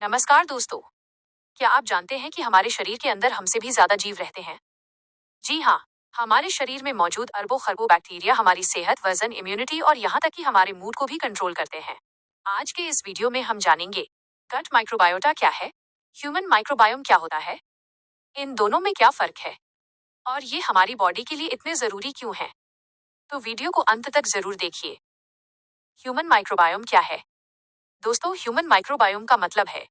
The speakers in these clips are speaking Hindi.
नमस्कार दोस्तों। क्या आप जानते हैं कि हमारे शरीर के अंदर हमसे भी ज्यादा जीव रहते हैं? जी हाँ। हमारे शरीर में मौजूद अरबों खरबों बैक्टीरिया हमारी सेहत, वजन, इम्यूनिटी और यहाँ तक कि हमारे मूड को भी कंट्रोल करते हैं। आज के इस वीडियो में हम जानेंगे गट माइक्रोबायोटा क्या है, ह्यूमन माइक्रोबायोम क्या होता है, इन दोनों में क्या फर्क है और ये हमारी बॉडी के लिए इतने जरूरी क्यों है। तो वीडियो को अंत तक जरूर देखिए। ह्यूमन माइक्रोबायोम क्या है? दोस्तों, ह्यूमन माइक्रोबायोम का मतलब है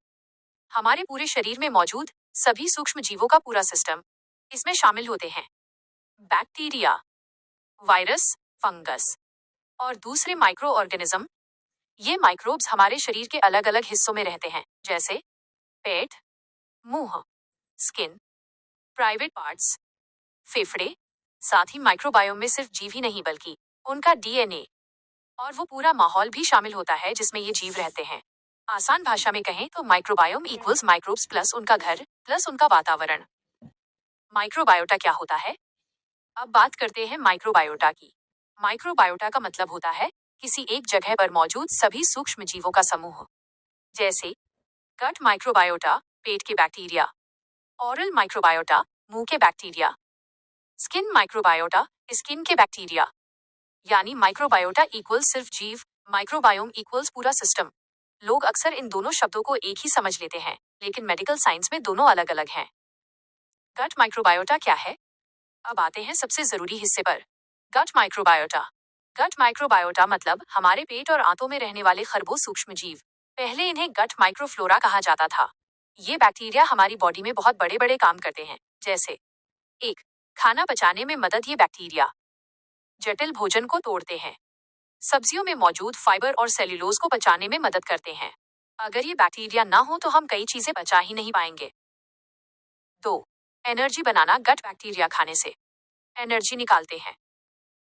हमारे पूरे शरीर में मौजूद सभी सूक्ष्म जीवों का पूरा सिस्टम। इसमें शामिल होते हैं बैक्टीरिया, वायरस, फंगस और दूसरे माइक्रो ऑर्गेनिज्म। ये माइक्रोब्स हमारे शरीर के अलग अलग हिस्सों में रहते हैं, जैसे पेट, मुंह, स्किन, प्राइवेट पार्ट्स, फेफड़े। साथ ही माइक्रोबायोम में सिर्फ जीव ही नहीं बल्कि उनका डीएनए और वो पूरा माहौल भी शामिल होता है जिसमें ये जीव रहते हैं। आसान भाषा में कहें तो माइक्रोबायोम इक्वल्स माइक्रोब्स प्लस उनका घर प्लस उनका वातावरण। माइक्रोबायोटा क्या होता है? अब बात करते हैं माइक्रोबायोटा की। माइक्रोबायोटा का मतलब होता है किसी एक जगह पर मौजूद सभी सूक्ष्म जीवों का समूह। जैसे गट माइक्रोबायोटा पेट के बैक्टीरिया, ओरल माइक्रोबायोटा मुंह के बैक्टीरिया, स्किन माइक्रोबायोटा स्किन के बैक्टीरिया। यानी माइक्रोबायोटा इक्वल्स सिर्फ जीव, माइक्रोबायोम इक्वल्स पूरा सिस्टम। लोग अक्सर इन दोनों शब्दों को एक ही समझ लेते हैं, लेकिन मेडिकल साइंस में दोनों अलग अलग हैं। गट माइक्रोबायोटा क्या है? अब आते हैं सबसे जरूरी हिस्से पर, गट माइक्रोबायोटा। गट माइक्रोबायोटा मतलब हमारे पेट और आंतों में रहने वाले खरबों सूक्ष्म जीव। पहले इन्हें गट माइक्रोफ्लोरा कहा जाता था। ये बैक्टीरिया हमारी बॉडी में बहुत बड़े बड़े काम करते हैं, जैसे एक, खाना पचाने में मदद। ये बैक्टीरिया जटिल भोजन को तोड़ते हैं, सब्जियों में मौजूद फाइबर और सेल्यूलोज को पचाने में मदद करते हैं। अगर ये बैक्टीरिया ना हो तो हम कई चीजें पचा ही नहीं पाएंगे। दो, एनर्जी बनाना। गट बैक्टीरिया खाने से एनर्जी निकालते हैं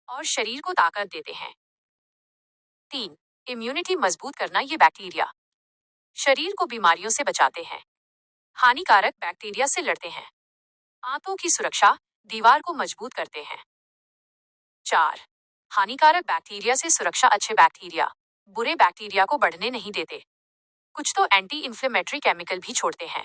और शरीर को ताकत देते हैं। तीन, इम्यूनिटी मजबूत करना। ये बैक्टीरिया शरीर को बीमारियों से बचाते हैं, हानिकारक बैक्टीरिया से लड़ते हैं। आंतों की सुरक्षा, दीवार को मजबूत करते हैं। चार, हानिकारक बैक्टीरिया से सुरक्षा। अच्छे बैक्टीरिया बुरे बैक्टीरिया को बढ़ने नहीं देते, कुछ तो एंटी इंफ्लेमेटरी केमिकल भी छोड़ते हैं।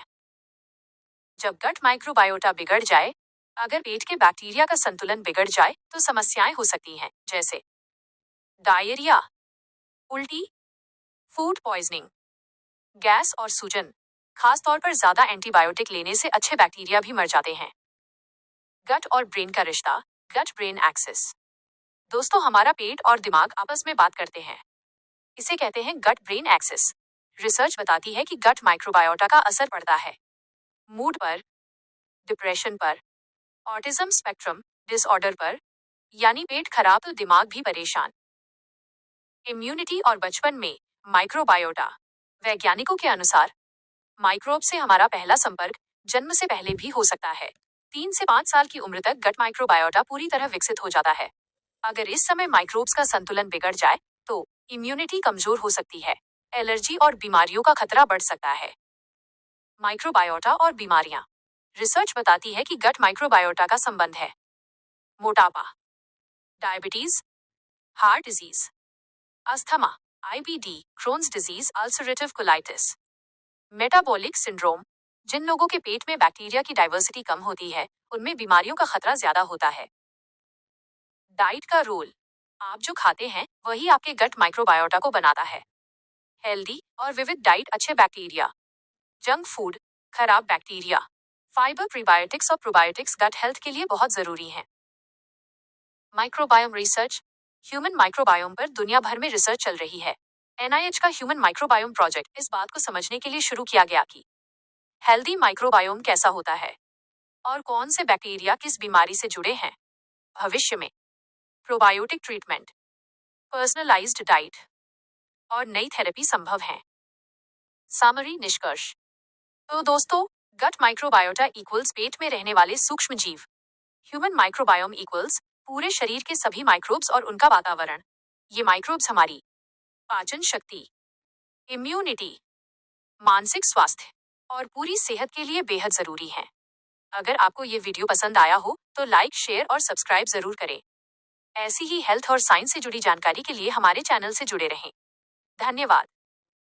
जब गट माइक्रोबायोटा बिगड़ जाए, अगर पेट के बैक्टीरिया का संतुलन बिगड़ जाए तो समस्याएं हो सकती हैं, जैसे डायरिया, उल्टी, फूड पॉइजनिंग, गैस और सूजन। खासतौर पर ज्यादा एंटीबायोटिक लेने से अच्छे बैक्टीरिया भी मर जाते हैं। गट और ब्रेन का रिश्ता, गट ब्रेन एक्सिस। दोस्तों, हमारा पेट और दिमाग आपस में बात करते हैं, इसे कहते हैं गट ब्रेन एक्सिस। रिसर्च बताती है कि गट माइक्रोबायोटा का असर पड़ता है मूड पर, डिप्रेशन पर, ऑटिज्म स्पेक्ट्रम डिसऑर्डर पर। यानी पेट खराब तो दिमाग भी परेशान। इम्यूनिटी और बचपन में माइक्रोबायोटा। वैज्ञानिकों के अनुसार माइक्रोब से हमारा पहला संपर्क जन्म से पहले भी हो सकता है। 3 से 5 साल की उम्र तक गट माइक्रोबायोटा पूरी तरह विकसित हो जाता है। अगर इस समय माइक्रोब्स का संतुलन बिगड़ जाए तो इम्यूनिटी कमजोर हो सकती है, एलर्जी और बीमारियों का खतरा बढ़ सकता है। माइक्रोबायोटा और बीमारियां। रिसर्च बताती है कि गट माइक्रोबायोटा का संबंध है मोटापा, diabetes, heart disease, asthma, IBD, Crohn's disease, ulcerative colitis, metabolic syndrome. जिन लोगों के पेट में बैक्टीरिया की डाइवर्सिटी कम होती है उनमें बीमारियों का खतरा ज्यादा होता है। डाइट का रोल, आप जो खाते हैं वही आपके गट माइक्रोबायोटा को बनाता है। हेल्दी और विविध डाइट अच्छे बैक्टीरिया, जंक फूड खराब बैक्टीरिया, फाइबर, प्रीबायोटिक्स और प्रोबायोटिक्स गट हेल्थ के लिए बहुत जरूरी हैं। माइक्रोबायोम रिसर्च, ह्यूमन माइक्रोबायोम पर दुनिया भर में रिसर्च चल रही है। एनआईएच का ह्यूमन माइक्रोबायोम प्रोजेक्ट इस बात को समझने के लिए शुरू किया गया कि हेल्दी माइक्रोबायोम कैसा होता है और कौन से बैक्टीरिया किस बीमारी से जुड़े हैं। भविष्य में प्रोबायोटिक ट्रीटमेंट, पर्सनलाइज्ड डाइट और नई थेरेपी संभव हैं। सामरी निष्कर्ष, तो दोस्तों, गट माइक्रोबायोटा इक्वल्स पेट में रहने वाले सूक्ष्म जीव, ह्यूमन माइक्रोबायोम इक्वल्स पूरे शरीर के सभी माइक्रोब्स और उनका वातावरण। ये माइक्रोब्स हमारी पाचन शक्ति, इम्यूनिटी, मानसिक स्वास्थ्य और पूरी सेहत के लिए बेहद जरूरी हैं। अगर आपको ये वीडियो पसंद आया हो तो लाइक, शेयर और सब्सक्राइब जरूर करें। ऐसी ही हेल्थ और साइंस से जुड़ी जानकारी के लिए हमारे चैनल से जुड़े रहें। धन्यवाद।